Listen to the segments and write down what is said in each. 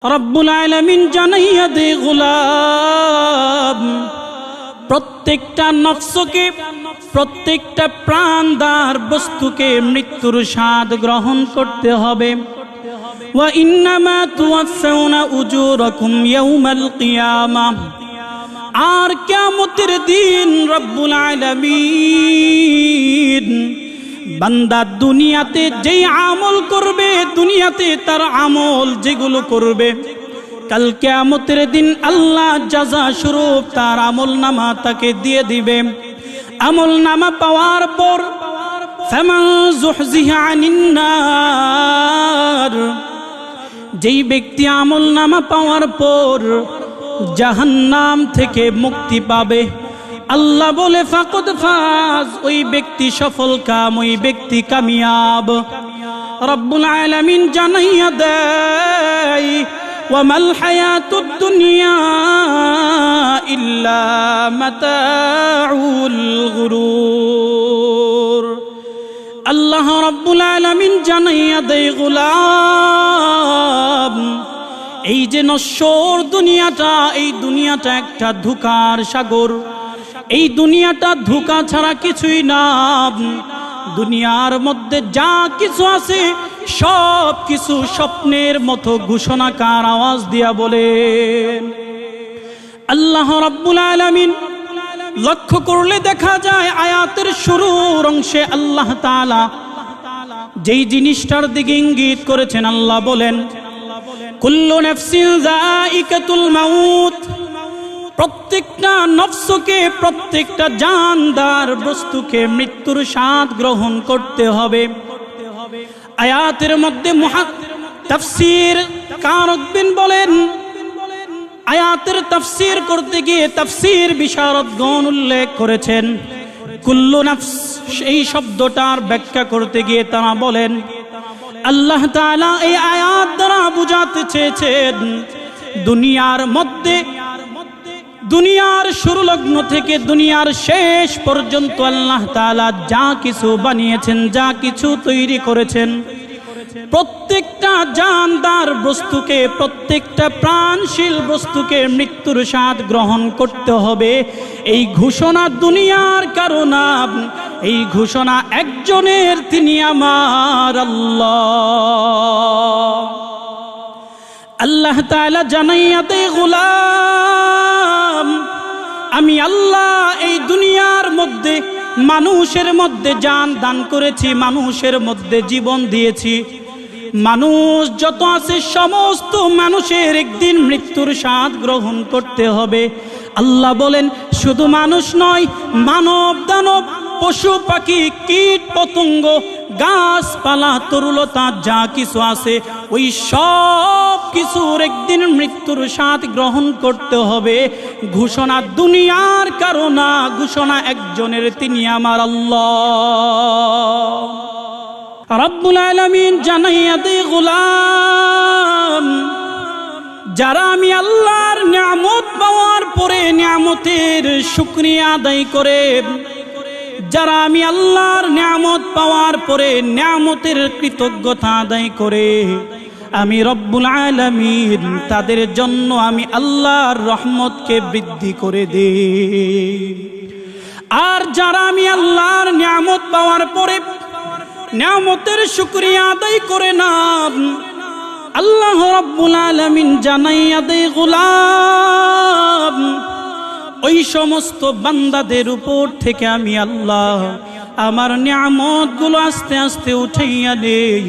রব্বুল আলামিন জানাইয়া দে গোলাম, প্রত্যেকটা নফসকে, প্রত্যেকটা প্রাণদার বস্তুকে মৃত্যুর স্বাদ গ্রহণ করতে হবে। ওয়া ইন্নামা তুওয়াফাউনা উজুরাকুম ইয়াউমাল কিয়ামাহ, আর কিয়ামতের দিন রব্বুল আলামিন বান্দা দুনিয়াতে যেই আমল করবে, দুনিয়াতে তার আমল যেগুলো করবে, কাল কিয়ামতের দিন আল্লাহ জাযা স্বরূপ তার আমল নামা তাকে দিয়ে দিবে। আমল নামা পাওয়ার পর ফামান যুহজিহা আনিন নার, যেই ব্যক্তি আমল নামা পাওয়ার পর জাহান্নাম থেকে মুক্তি পাবে, আল্লাহ বলে ফাকদ ফাজ, ওই ব্যক্তি সফল কাম, ওই ব্যক্তি কামিয়াব। রব্বুল আলামিন জানাইয়া দেয় ওয়ামাল হায়াতুদ দুনিয়া ইল্লা মাতাউল গুরুর। আল্লাহ রব্বুল আলামিন জানাইয়া দেয় গোলাম, এই যে নশ্বর দুনিয়াটা, এই দুনিয়াটা একটা ধোঁকার সাগর। এই দুনিয়াটা ধোঁকা ছাড়া কিছুই না। দুনিয়ার মধ্যে যা কিছু আছে সব কিছু স্বপ্নের মতো ঘোষণাকার আওয়াজ দিয়া বলেন। আল্লাহ রাব্বুল আলামিন লক্ষ্য করলে দেখা যায় আয়াতের শুরুর অংশে আল্লাহ তাআলা যেই জিনিসটার দিকে ইঙ্গিত করেছেন, আল্লাহ বলেন কুল্লু নাফসিন যায়িকাতুল মাউত, প্রত্যেকটা নফসকে, প্রত্যেকটা জানদার বস্তুকে মৃত্যুর স্বাদ গ্রহণ করতে হবে। আয়াতের মধ্যে তাফসীর কারকবিন বলেন, আয়াতের তাফসীর করতে গিয়ে তাফসীর বিশারদগণ উল্লেখ করেছেন কুল্লু নফস, এই শব্দটার ব্যাখ্যা করতে গিয়ে তারা বলেন আল্লাহ তাআলা এই আয়াত দ্বারা বুঝাতে চেয়েছেন দুনিয়ার মধ্যে, দুনিয়ার শুরু লগ্ন থেকে দুনিয়ার শেষ পর্যন্ত আল্লাহ তাআলা যা কিছু বানিয়েছেন, যা কিছু তৈরি করেছেন, প্রত্যেকটা জানদার বস্তুকে, প্রত্যেকটা প্রাণশীল বস্তুকে মৃত্যুর স্বাদ গ্রহণ করতে হবে। এই ঘোষণা দুনিয়ার কারণে, এই ঘোষণা একজনের, তিনি আমার আল্লাহ। আল্লাহ তাআলা জানাইয়া দেয় গোলাম, আমি আল্লাহ এই দুনিয়ার মধ্যে মানুষের মধ্যে জান দান করেছি, মানুষের মধ্যে জীবন দিয়েছি। মানুষ যত আছে সমস্ত মানুষের একদিন মৃত্যুর স্বাদ গ্রহণ করতে হবে। আল্লাহ বলেন শুধু মানুষ নয়, মানব দানব, পশু পাখি, কীট পতঙ্গ, গাছপালা, তরুলতা যা কিছু আছে, ওই সব কিছুর একদিন মৃত্যুর স্বাদ গ্রহণ করতে হবে। ঘোষণা দুনিয়ার কারণে, ঘোষণা একজনের, তিনি আমার আল্লাহ। রব্বুল আলামিন জানাইয়া দে গোলাম, যারা আমি আল্লাহর নিয়ামত পাওয়ার পরে নিয়ামতের শুকরিয়া আদায় করে, যারা আমি আল্লাহর নিয়ামত পাওয়ার পরে নিয়ামতের কৃতজ্ঞতা আদায় করে, আমি রব্বুল আলামিন তাদের জন্য আমি আল্লাহর রহমতকে বৃদ্ধি করে দেই। আর যারা আমি আল্লাহর নিয়ামত পাওয়ার পরে নিয়ামতের শুকরিয়া আদায় করে না, আল্লাহ রব্বুল আলামিন জানাইয়া দেয় গোলাম, ওই সমস্ত বান্দাদের উপর থেকে আমি আল্লাহ আমার নিয়ামতগুলো আস্তে আস্তে উঠাইয়া দেই।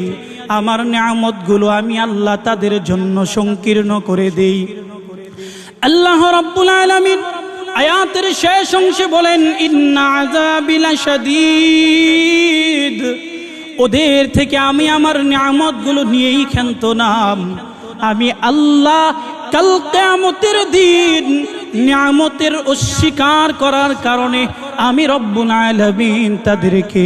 আমার নিয়ামতগুলো আমি আল্লাহ তাদের জন্য সংকীর্ণ করে দেই। আল্লাহ রাব্বুল আলামিন আয়াতের শেষ অংশে বলেন ইন্না আযাবি লাশাদীদ, ওদের থেকে আমি আমার নিয়ামতগুলো নিয়েই ক্ষান্ত না। আমি আল্লাহ কাল কিয়ামতের দিন নিয়ামতের অস্বীকার করার কারণে আমি রব্বুল আলামিন তাদেরকে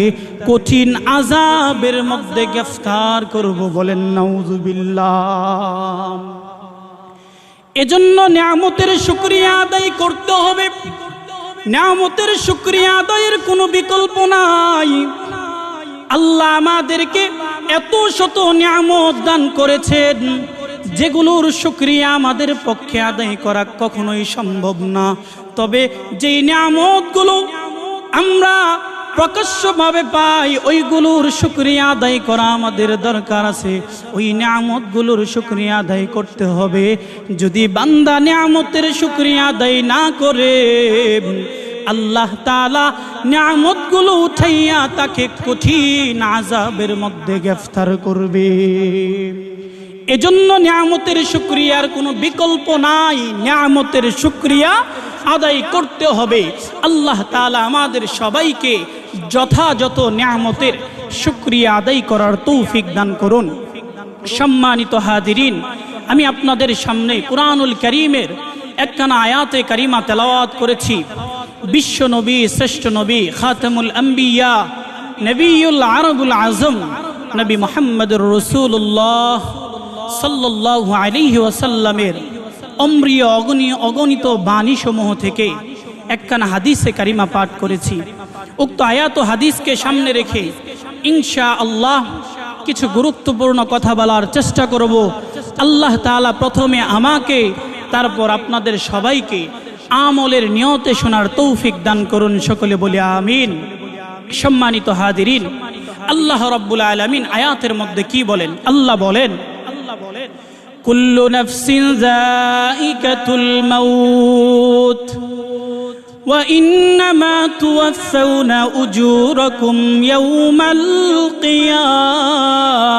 কঠিন আযাবের মধ্যে গ্রেফতার করব। বলেন নাউযুবিল্লাহ। এজন্য নিয়ামতের শুকরিয়া আদায় করতে হবে। নিয়ামতের শুকরিয়া আদায়ের কোনো বিকল্প নাই। আল্লাহ আমাদেরকে এত শত নিয়ামত দান করেছেন, যেগুলোর শুকরিয়া আমাদের পক্ষে আদায় করা কখনোই সম্ভব না। তবে যেই নিয়ামতগুলো আমরা প্রকাশ্যভাবে পাই, ওইগুলোর শুকরিয়া আদায় করা আমাদের দরকার আছে। ওই নিয়ামতগুলোর শুকরিয়া আদায় করতে হবে। যদি বান্দা নিয়ামতের শুকরিয়া আদায় না করে, আল্লাহ তাআলা নিয়ামতগুলো উঠাইয়া তাকে কঠিন আযাবের মধ্যে গ্রেফতার করবে। এজন্য নিয়ামতের শুকরিয়ার কোনো বিকল্প নাই। নিয়ামতের শুকরিয়া আদায় করতে হবে। আল্লাহ তাআলা আমাদের সবাইকে যথাযথ নিয়ামতের শুকরিয়া আদায় করার তৌফিক দান করুন। সম্মানিত হাজিরিন, আমি আপনাদের সামনে কুরআনুল কারীমের একখানা আয়াতে কারিমা তেলাওয়াত করেছি। বিশ্ব নবী, শ্রেষ্ঠ নবী, খাতামুল আম্বিয়া, নবিউল আরবুল আজম নবী মুহাম্মদুর রাসূলুল্লাহ সাল্লাল্লাহু আলাইহি ওয়াসাল্লামের অমৃয় অগণিত বাণী সমূহ থেকে একখানা হাদিসে কারিমা পাঠ করেছি। উক্ত আয়াত ও হাদিসকে সামনে রেখে ইনশাআল্লাহ কিছু গুরুত্বপূর্ণ কথা বলার চেষ্টা করব। আল্লাহ তাআলা প্রথমে আমাকে, তারপর আপনাদের সবাইকে আমলের নিয়তে শোনার তৌফিক দান করুন। সকলে বলি আমিন। সম্মানিত হাজিরিন, আল্লাহ রাব্বুল আলামিন আয়াতের মধ্যে কি বলেন? আল্লাহ বলেন, কুল্লু নাফসিন যায়িকাতুল মাউত ওয়া ইন্নামা তুওয়াফাউনা উজুরাকুম ইয়াওমাল কিয়ামাহ।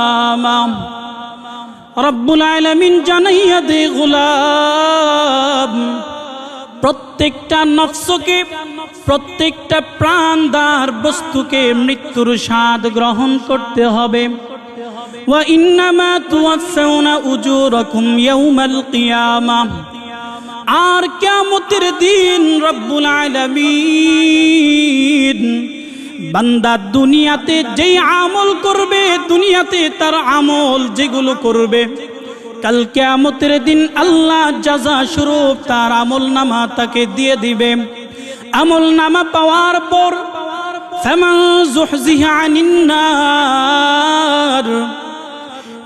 রব্বুল আলামিন জানাইয়া দে গোলাম, প্রত্যেকটা নফসকে, প্রত্যেকটা প্রাণদার বস্তুকে মৃত্যুর স্বাদ গ্রহণ করতে হবে। ওয়া ইন্নামা তুওয়াফাউনা উজুরাকুম ইয়াওমাল কিয়ামাহ। আর কিয়ামতের দিন রব্বুল আলামিন বান্দা দুনিয়াতে যেই আমল করবে, দুনিয়াতে তার আমল যেগুলো করবে, কাল কিয়ামতের দিন আল্লাহ জাযা স্বরূপ তার আমল নামা তাকে দিয়ে দিবে। আমল নামা পাওয়ার পর ফামান যুহজিহা আনিন নার,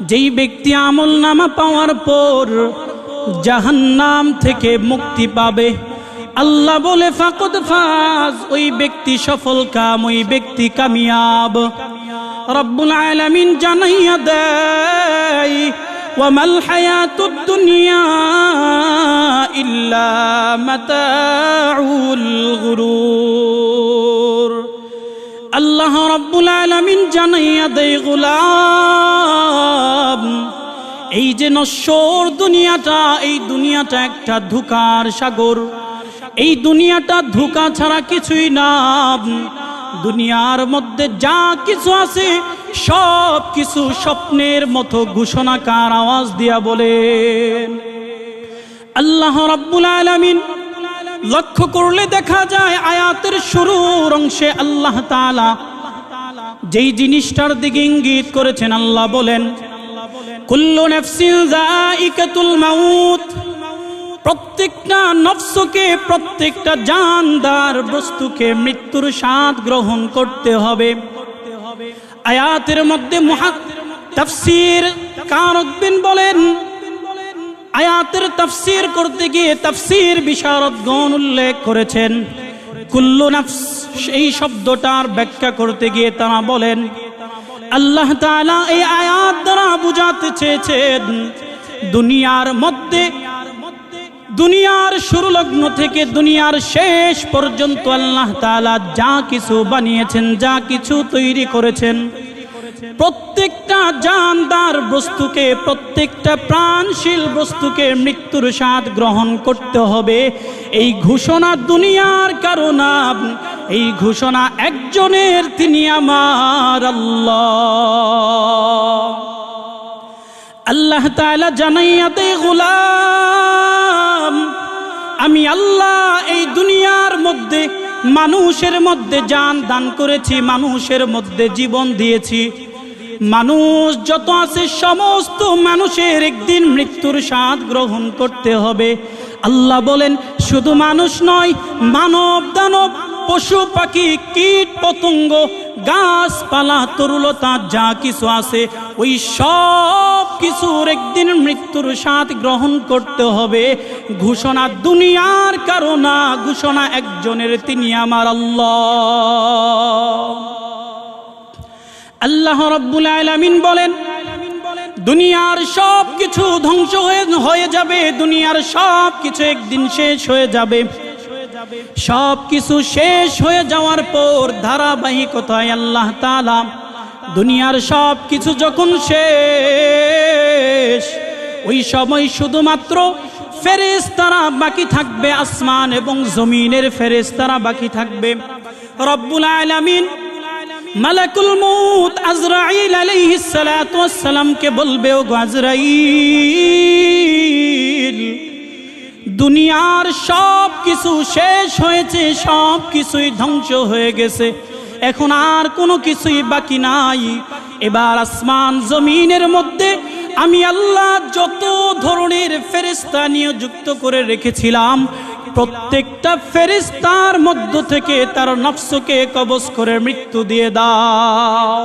যেই ব্যক্তি আমল নামা পাওয়ার পর জাহান্নাম থেকে মুক্তি পাবে, আল্লাহ বলে ফাকাদ ফাজ, ওই ব্যক্তি সফল কাম, ওই ব্যক্তি কামিয়াব। রব্বুল আলামিন জানাইয়া দেয়, ওয়ামাল হায়াতুদ দুনিয়া ইল্লা মাতাউল গুরুর। আল্লাহ রাব্বুল আলামিন জানাইয়া দেয়, গোলাম, এই যে নশ্বর দুনিয়াটা, এই দুনিয়াটা একটা ধোঁকার সাগর। এই দুনিয়াটা ধোঁকা ছাড়া কিছুই না। দুনিয়ার মধ্যে যা কিছু আছে সব কিছু স্বপ্নের মতো ঘোষণাকার আওয়াজ দিয়া বলেন। আল্লাহ রাব্বুল আলামিন লক্ষ্য করলে দেখা যায় আয়াতের শুরুর অংশে আল্লাহ তাআলা যেই জিনিসটার দিকে ইঙ্গিত করেছেন, আল্লাহ বলেন, কুল্লু নাফসিন যায়িকাতুল মাউত। প্রত্যেকটা নফসকে, প্রত্যেকটা জানদার বস্তুকে মৃত্যুর স্বাদ গ্রহণ করতে হবে। আয়াতের মধ্যে তাফসীর কারকবিন বলেন, আয়াতের তাফসীর করতে গিয়ে তাফসীর বিশারদগণ উল্লেখ করেছেন কুল্লু নফস, এই শব্দটার ব্যাখ্যা করতে গিয়ে তারা বলেন, আল্লাহ তাআলা এই আয়াত দ্বারা বুঝাতে চেয়েছেন দুনিয়ার মধ্যে, দুনিয়ার শুরু লগ্ন থেকে দুনিয়ার শেষ পর্যন্ত আল্লাহ তাআলা যা কিছু বানিয়েছেন, যা কিছু তৈরি করেছেন, প্রত্যেকটা জানদার বস্তুকে, প্রত্যেকটা প্রাণশীল বস্তুকে মৃত্যুর স্বাদ গ্রহণ করতে হবে। এই ঘোষণা দুনিয়ার কারণে, এই ঘোষণা একজনের, তিনি আমার আল্লাহ। আল্লাহ তাআলা জানাইয়া দেয়, গোলাম, আমি আল্লাহ এই দুনিয়ার মধ্যে মানুষের মধ্যে জান দান করেছি, মানুষের মধ্যে জীবন দিয়েছি। মানুষ যত আছে সমস্ত মানুষের একদিন মৃত্যুর স্বাদ গ্রহণ করতে হবে। আল্লাহ বলেন, শুধু মানুষ নয়, মানব দানব, পশু পাখি, কীট পতঙ্গ গাছপালা তরুলতা যা কিছু আছে ওই সব কিছুর একদিন মৃত্যুর স্বাদ গ্রহণ করতে হবে। ঘোষণা দুনিয়ার কারো না, ঘোষণা একজনের, তিনি আমার আল্লাহ। আল্লাহ রাব্বুল আলামিন বলেন, দুনিয়ার সব কিছু ধ্বংস হয়ে যাবে, দুনিয়ার সব কিছু একদিন শেষ হয়ে যাবে। সব কিছু শেষ হয়ে যাওয়ার পর ধারাবাহিকতায় আল্লাহ তাআলা দুনিয়ার সব কিছু যখন শেষ, ওই সময় শুধুমাত্র ফেরেশতারা বাকি থাকবে, আসমান এবং জমিনের ফেরেশতারা বাকি থাকবে। রব্বুল আলামিন মালাকুল মউত আজরাইল আলাইহিস সালাতু ওয়াস সালামকে বলবে, ও আজরাইল, দুনিয়ার সব কিছু শেষ হয়েছে, সব কিছুই ধ্বংস হয়ে গেছে, এখন আর কোনো কিছুই বাকি নাই। এবার আসমান জমিনের মধ্যে আমি আল্লাহ যত ধরনের ফেরেশতা নিযুক্ত করে রেখেছিলাম, প্রত্যেকটা ফেরেশতার মধ্য থেকে তার নফসকে কবজ করে মৃত্যু দিয়ে দাও।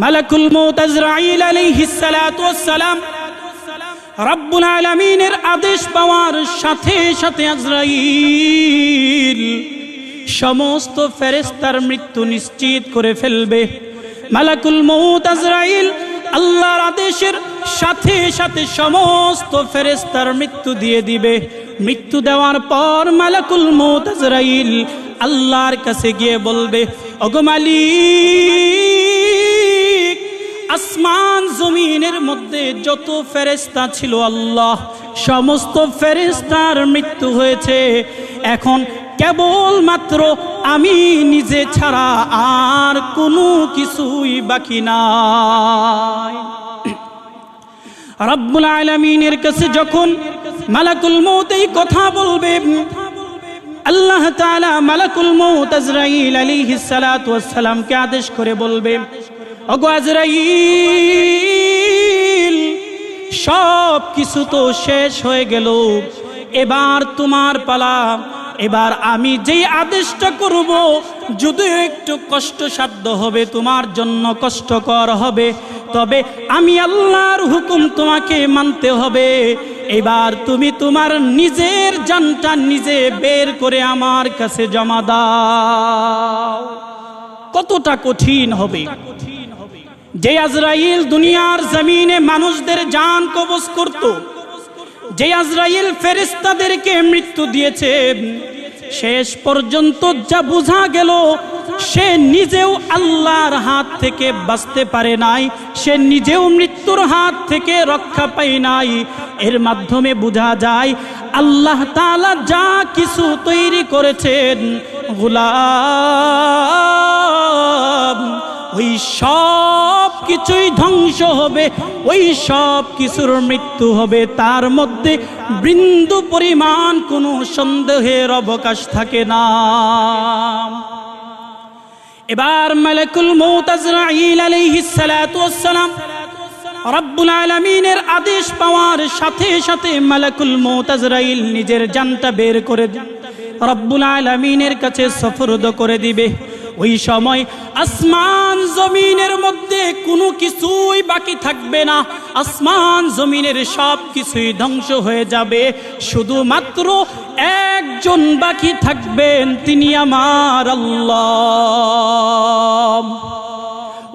মালাকুল মউত আজরাইল আলাইহিস সালাতু ওয়াস সালাম রব্বুল আলামিনের আদেশ পাওয়ার সাথে সাথে আজরাইল সমস্ত ফেরেশতার মৃত্যু নিশ্চিত করে ফেলবে। মালাকুল মউত আজরাইল আল্লাহর আদেশের সাথে সাথে সমস্ত ফেরেশতার মৃত্যু দিয়ে দিবে। মৃত্যু দেওয়ার পর মালাকুল মউত আজরাইল আল্লাহর কাছে গিয়ে বলবে, ওগো মালিক, আসমান জমিনের মধ্যে যত ফেরেশতা ছিল আল্লাহ, সমস্ত ফেরেশতার মৃত্যু হয়েছে, এখন কেবলমাত্র আমি নিজে ছাড়া আর কোনো কিছুই বাকি নাই। রব্বুল আলামিনের কাছে যখন মালাকুল মউত এই কথা বলবে, আল্লাহ তাআলা মালাকুল মউত আজরাইল আলাইহিস সালাতু ওয়াস সালামকে আদেশ করে বলবে, ওগো আজরাইল, সব কিছু তো শেষ হয়ে গেল, এবার তোমার পালা। এবার আমি যেই আদেশটা করব যদিও একটু কষ্টসাধ্য হবে, তোমার জন্য কষ্টকর হবে, তবে আমি আল্লাহর হুকুম তোমাকে মানতে হবে। এবার তুমি তোমার নিজের জানটা নিজে বের করে আমার কাছে জমা দাও। কতটা কঠিন হবে! যে আজরাইল দুনিয়ার জমিনে মানুষদের জান কবজ করত, যে আজরাইল ফেরেশতাদেরকে মৃত্যু দিয়েছে, শেষ পর্যন্ত যা বোঝা গেল সে নিজেও আল্লাহর হাত থেকে বাঁচতে পারে নাই, সে নিজেও মৃত্যুর হাত থেকে রক্ষা পায় নাই। এর মাধ্যমে বোঝা যায় আল্লাহ তাআলা যা কিছু তৈরি করেছেন গোলাম, ওই সব কিছুই ধ্বংস হবে, ওই সব কিছুর মৃত্যু হবে, তার মধ্যে বিন্দু পরিমাণ কোনো সন্দেহের অবকাশ থাকে না। এবার মালাকুল মউত আজরাইল আলাইহিস সালাতু ওয়াস সালাম রব্বুল আলামিনের আদেশ পাওয়ার সাথে সাথে মালাকুল মউত আজরাইল নিজের জানটা বের করে রব্বুল আলামিনের কাছে সুপর্দ করে দিবে। ওই সময় আসমান জমিনের মধ্যে কোনো কিছুই বাকি থাকবে না, আসমান জমিনের সব কিছুই ধ্বংস হয়ে যাবে, শুধুমাত্র একজন বাকি থাকবেন, তিনি আমার আল্লাহ।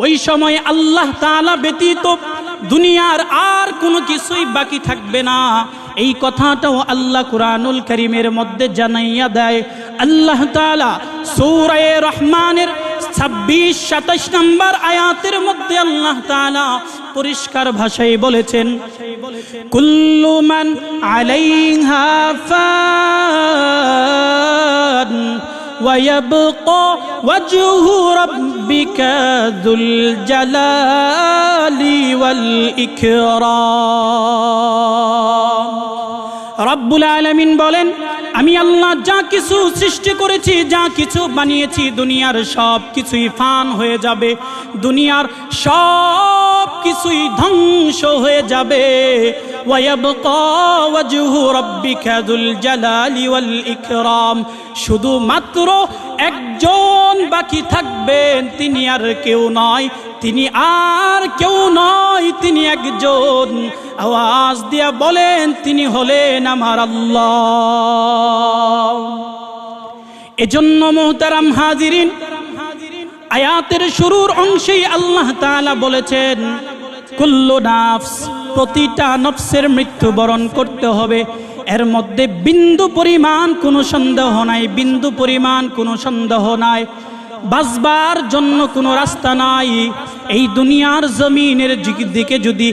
ওই সময় আল্লাহ তাআলা ব্যতীত দুনিয়ার আর কোনো কিছুই বাকি থাকবে না। এই কথাটাও আল্লাহ কুরআনুল কারীমের মধ্যে জানাইয়া দেয়। আল্লাহ তাআলা সূরা রহমানের 26-27 নম্বর আয়াতের মধ্যে আল্লাহ তাআলা পরিষ্কার ভাষায় বলেছেন, কুল্লু মান আলাইহা ফান ওয়া ইয়াবকা ওয়াজহু রাব্বিকা যুল জালালি ওয়াল ইকরাম। রব্বুল আলামিন বলেন, আমি আল্লাহ যা কিছু সৃষ্টি করেছি, যা কিছু বানিয়েছি, দুনিয়ার সব কিছুই ফান হয়ে যাবে, দুনিয়ার সব কিছুই ধ্বংস হয়ে যাবে, ওয়ায়াবকা ওয়াজহু রাব্বিকা যুল জালালি ওয়াল ইকরাম। শুধুমাত্র একজন বাকি থাকবেন, তিনি আর কেউ নয়, তিনি আর কেউ নয়, তিনি একজন। আওয়াজ দিয়া বলেন, তিনি হলেন আমার আল্লাহ। এজন্য মুহতারাম হাজিরিন, আয়াতের শুরুর অংশেই আল্লাহ তাআলা বলেছেন, কুল্লু নাফস, প্রতিটা নফসের মৃত্যুবরণ করতে হবে। এর মধ্যে বিন্দু পরিমাণ কোনো সন্দেহ নাই, বিন্দু পরিমাণ কোনো সন্দেহ নাই। বাঁচবার জন্য কোনো রাস্তা নাই। এই দুনিয়ার জমিনের দিকে যদি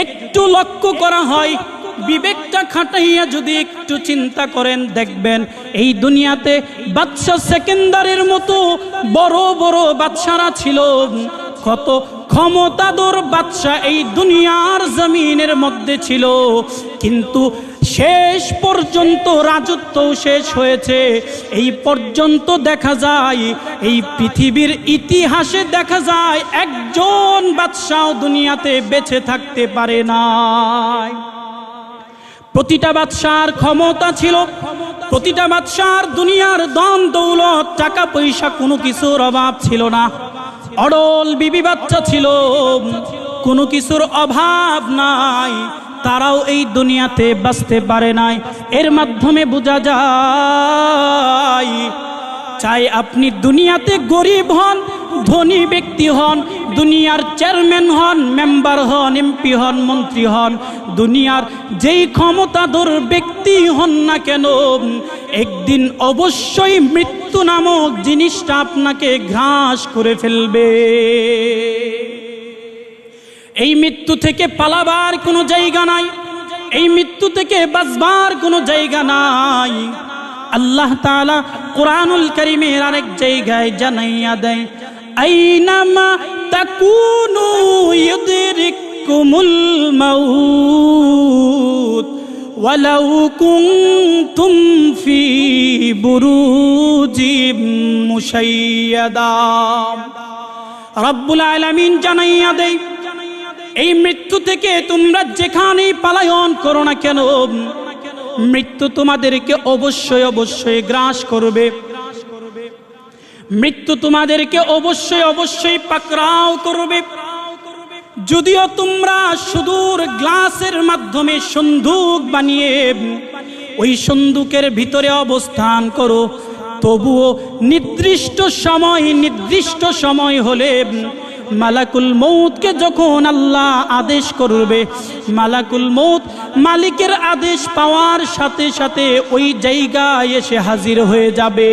একটু লক্ষ্য করা হয়, বিবেকটা খাটাইয়া যদি একটু চিন্তা করেন, দেখবেন এই দুনিয়াতে বাদশা সেকেন্দারের মতো বড় বড় বাদশারা ছিল। কত ক্ষমতাধর বাদশা এই দুনিয়ার জমিনের মধ্যে ছিল, কিন্তু শেষ পর্যন্ত রাজত্ব শেষ হয়েছে। এই পর্যন্ত দেখা যায়, এই পৃথিবীর ইতিহাসে দেখা যায় একজন বাদশাও দুনিয়াতে বেঁচে থাকতে পারে নাই। প্রতিটা বাদশার ক্ষমতা ছিল, প্রতিটা বাদশার দুনিয়ার ধন দৌলত টাকা পয়সা কোনো কিছুর অভাব ছিল না। অডল বিবি বাচ্চা ছিল, কোনো কিছুর অভাব নাই। তারাও এই দুনিয়াতে বাঁচতে পারে নাই। এর মাধ্যমে বোঝা যায়, চাই আপনি দুনিয়াতে গরিব হন, ধনী ব্যক্তি হন, দুনিয়ার চেয়ারম্যান হন, মেম্বার হন, এমপি হন, মন্ত্রী হন, দুনিয়ার যেই ক্ষমতাধর ব্যক্তি হন না কেন, একদিন অবশ্যই মৃত্যু নামক জিনিসটা আপনাকে গ্রাস করে ফেলবে। এই মৃত্যু থেকে পালাবার কোনো জায়গা নাই, এই মৃত্যু থেকে বাঁচবার কোনো জায়গা নাই। আল্লাহ তাআলা কুরআনুল কারীমের আরেক জায়গায় জানাইয়া দেয়, আইনামা তাকুনু ইউদরিকুমুল মাউত ওয়ালাউ কুনতুম ফি বুরুজিম মুশাইয়াদা। রব্বুল আলামিন জানাইয়া দেয়, এই মৃত্যু থেকে তোমরা যেখানেই পলায়ন করো না কেন, মৃত্যু তোমাদেরকে অবশ্যই অবশ্যই গ্রাস করবে। মৃত্যু তোমাদেরকে অবশ্যই অবশ্যই পাকড়াও করবে। যদিও তোমরা সুদূর গ্লাসের মাধ্যমে সন্দুক বানিয়ে ওই সন্দুকের ভিতরে অবস্থান করো, তবুও নির্দিষ্ট সময় হলে মালাকুল মৌতকে যখন আল্লাহ আদেশ করবে, মালাকুল মৌত মালিকের আদেশ পাওয়ার সাথে সাথে ওই জায়গায় এসে হাজির হয়ে যাবে।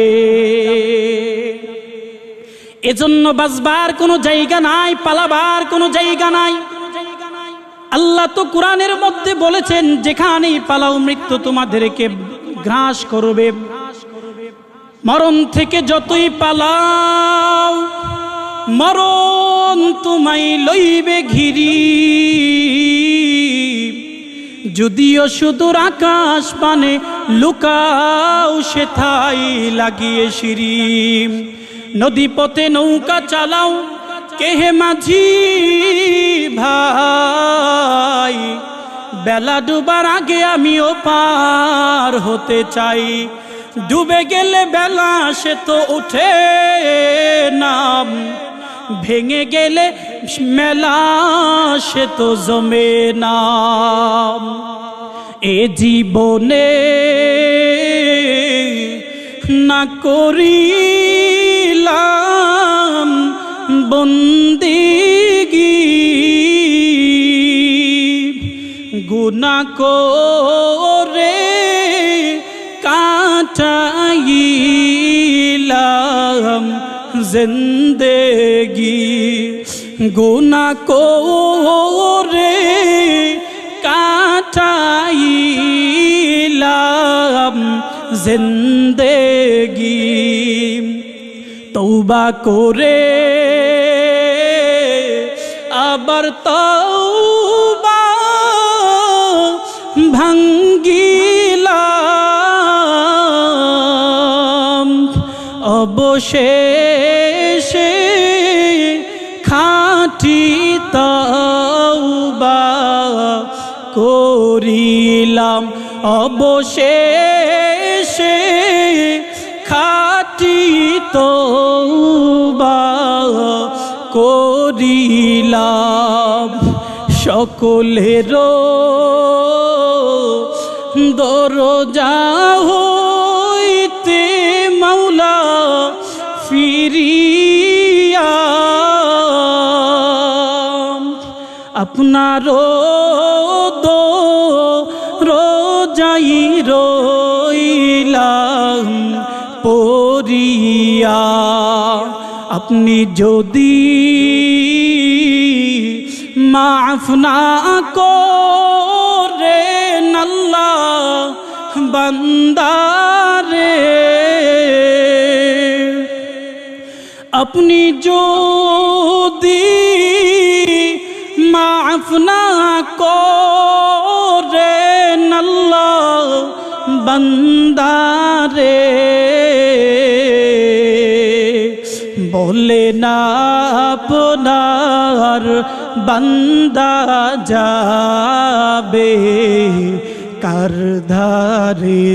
এজন্য বাঁচবার কোনো জায়গা নাই, পালাবার কোনো জায়গা নাই। আল্লাহ তো কোরআনের মধ্যে বলেছেন, যেখানেই পালাও মৃত্যু তোমাদেরকে গ্রাস করবে। মরণ থেকে যতই পালাও, মরণ তোমায় লইবে ঘিরি। যদিও সুদূর আকাশ পানে লুকাও সেথায় লাগিয়ে সিঁড়ি। নদী পথে নৌকা চালাও কেহে মাঝি ভাই, বেলা ডুবার আগে আমিও পার হতে চাই। ডুবে গেলে বেলা সে তো উঠে নাম, ভেঙে গেলে মেলা সে তো জমে নাম। এ জীবনে না করিলাম বন্দিগি, গুনাহ করে কাটাইলাম জিন্দেগি। গুনাহ করে কাটাইলাম জিন্দেগি। তওবা করে আবার তওবা ভাঙ্গিলাম, অবশেষে খাঁটি তওবা করি। অবশেষে খাঁটি তওবা করিলাম। সকলের দরজা হইতে মাওলা ফিরিয়া আপনার রোজাই রইলাম পড়িয়া। আপনি যদি মাফ না করেন আল্লাহ বান্দারে, আপনি যদি মাফ না করেন আল্লাহ বান্দারে, বলে না আপনার বান্দা যাবে কার ধারে,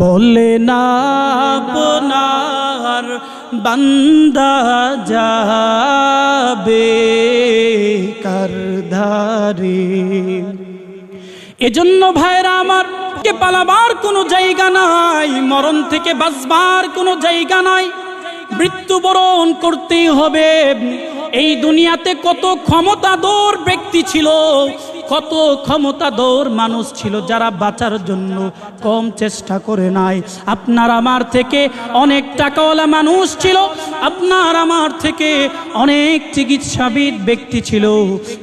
বলে না আপনার বান্দা যাবে কার ধারে। এজন্য ভাইরা আমার, কে পালাবার কোনো জায়গা নাই, মরণ থেকে বাঁচবার কোনো জায়গা নাই, মৃত্যুবরণ করতেই হবে। এই দুনিয়াতে কত ক্ষমতাধর ব্যক্তি ছিল, কত ক্ষমতাধর মানুষ ছিল যারা বাঁচার জন্য কম চেষ্টা করে নাই। আপনার আমার থেকে অনেক টাকাওয়ালা মানুষ ছিল, আপনার আমার থেকে অনেক চিকিৎসাবিদ ব্যক্তি ছিল,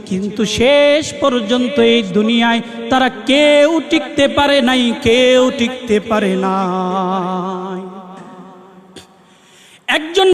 কিন্তু শেষ পর্যন্ত এই দুনিয়ায় তারা কেউ টিকতে পারে নাই, কেউ টিকতে পারে নাই। একজন